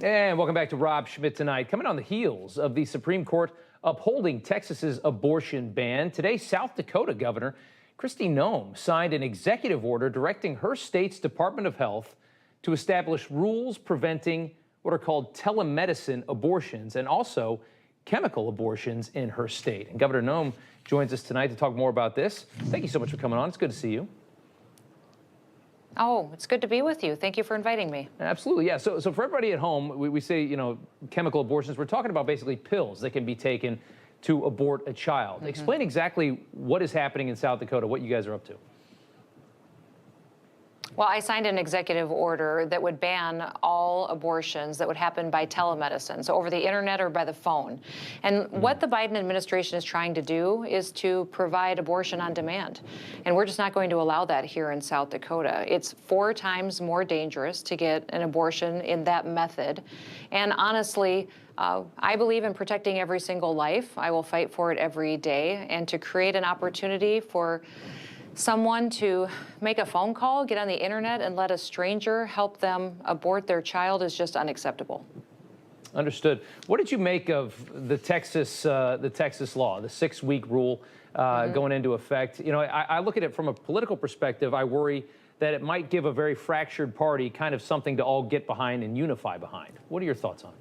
And welcome back to Rob Schmitt Tonight. Coming on the heels of the Supreme Court upholding Texas's abortion ban, today South Dakota Governor Kristi Noem signed an executive order directing her state's Department of Health to establish rules preventing what are called telemedicine abortions and also chemical abortions in her state. And Governor Noem joins us tonight to talk more about this. Thank you so much for coming on. It's good to see you. Oh, it's good to be with you. Thank you for inviting me. Absolutely, yeah. So for everybody at home, we say, chemical abortions. We're talking about basically pills that can be taken to abort a child. Explain exactly what is happening in South Dakota, what you guys are up to. Well, I signed an executive order that would ban all abortions that would happen by telemedicine, so over the internet or by the phone. And what the Biden administration is trying to do is to provide abortion on demand. And we're just not going to allow that here in South Dakota. It's 4 times more dangerous to get an abortion in that method. And honestly, I believe in protecting every single life. I will fight for it every day. And to create an opportunity for someone to make a phone call, get on the internet, and let a stranger help them abort their child is just unacceptable. Understood. What did you make of the Texas law, the 6-week rule going into effect? I look at it from a political perspective. I worry that it might give a very fractured party kind of something to all get behind and unify behind. What are your thoughts on it?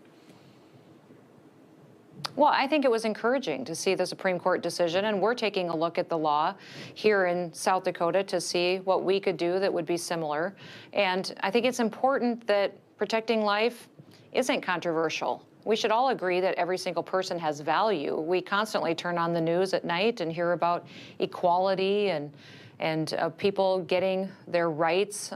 Well, I think it was encouraging to see the Supreme Court decision, and we're taking a look at the law here in South Dakota to see what we could do that would be similar. And I think it's important that protecting life isn't controversial. We should all agree that every single person has value. We constantly turn on the news at night and hear about equality and people getting their rights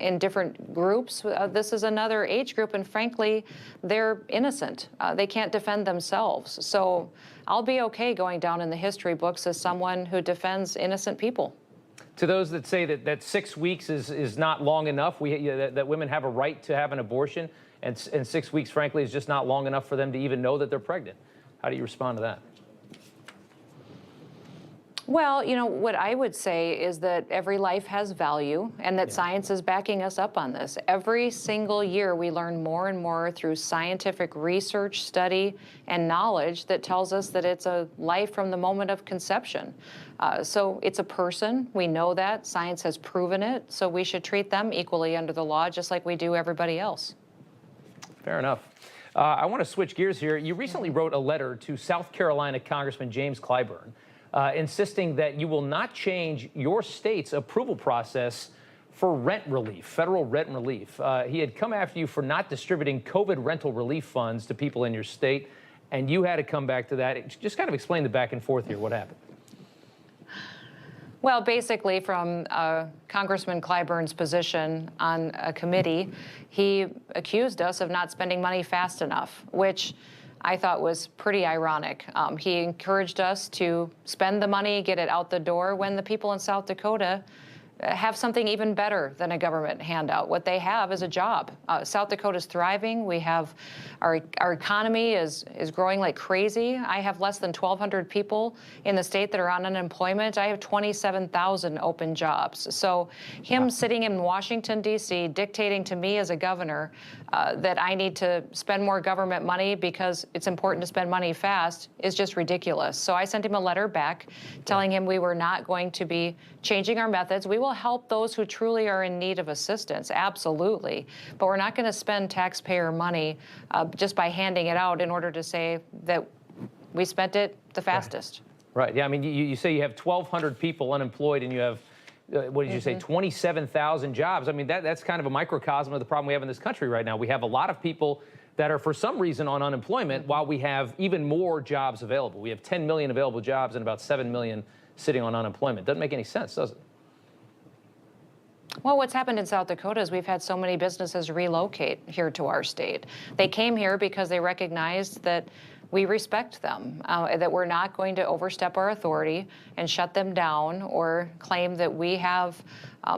in different groups. This is another age group, and frankly, they're innocent. They can't defend themselves. So I'll be okay going down in the history books as someone who defends innocent people. To those that say that 6 weeks is not long enough, that women have a right to have an abortion, and 6 weeks, frankly, is just not long enough for them to even know that they're pregnant. How do you respond to that? Well, what I would say is that every life has value and that science is backing us up on this. Every single year we learn more and more through scientific research, study, and knowledge that tells us that it's a life from the moment of conception. So it's a person. We know that. Science has proven it. So we should treat them equally under the law, just like we do everybody else. Fair enough. I want to switch gears here. You recently wrote a letter to South Carolina Congressman James Clyburn, insisting that you will not change your state's approval process for rent relief, federal rent relief. He had come after you for not distributing COVID rental relief funds to people in your state, and you had to come back to that. Just kind of explain the back and forth here. What happened? Well, basically, from Congressman Clyburn's position on a committee, he accused us of not spending money fast enough, which I thought was pretty ironic. He encouraged us to spend the money, get it out the door, when the people in South Dakota have something even better than a government handout. What they have is a job. South Dakota's thriving. We have our economy is growing like crazy. I have less than 1,200 people in the state that are on unemployment. I have 27,000 open jobs. So him sitting in Washington, D.C., dictating to me as a governor that I need to spend more government money because it's important to spend money fast is just ridiculous. So I sent him a letter back telling him we were not going to be changing our methods. We will help those who truly are in need of assistance, absolutely. But we're not going to spend taxpayer money just by handing it out in order to say that we spent it the fastest. Right. Yeah. I mean, you say you have 1,200 people unemployed and you have, what did you say, 27,000 jobs. I mean, that's kind of a microcosm of the problem we have in this country right now. We have a lot of people that are for some reason on unemployment while we have even more jobs available. We have 10 million available jobs and about 7 million sitting on unemployment. Doesn't make any sense, does it? Well, what's happened in South Dakota is we've had so many businesses relocate here to our state. They came here because they recognized that we respect them, that we're not going to overstep our authority and shut them down or claim that we have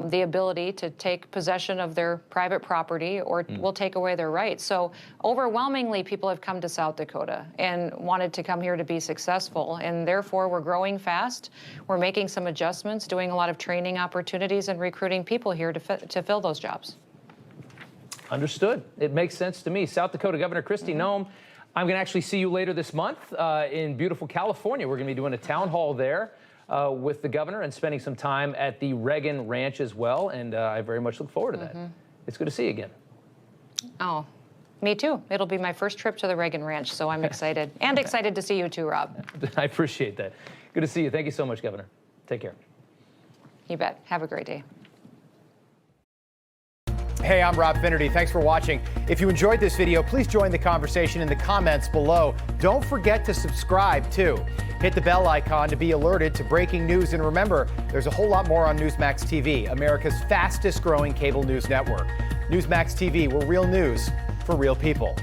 the ability to take possession of their private property or will take away their rights. So overwhelmingly, people have come to South Dakota and wanted to come here to be successful. And therefore, we're growing fast. We're making some adjustments, doing a lot of training opportunities and recruiting people here to fill those jobs. Understood. It makes sense to me. South Dakota Governor Kristi Noem, I'm going to actually see you later this month in beautiful California. We're going to be doing a town hall there with the governor and spending some time at the Reagan Ranch as well. And I very much look forward to that. It's good to see you again. Oh, me too. It'll be my first trip to the Reagan Ranch, so I'm excited. And excited to see you too, Rob. I appreciate that. Good to see you. Thank you so much, Governor. Take care. You bet. Have a great day. Hey, I'm Rob Finnerty. Thanks for watching. If you enjoyed this video, please join the conversation in the comments below. Don't forget to subscribe, too. Hit the bell icon to be alerted to breaking news. And remember, there's a whole lot more on Newsmax TV, America's fastest growing cable news network. Newsmax TV, we're real news for real people.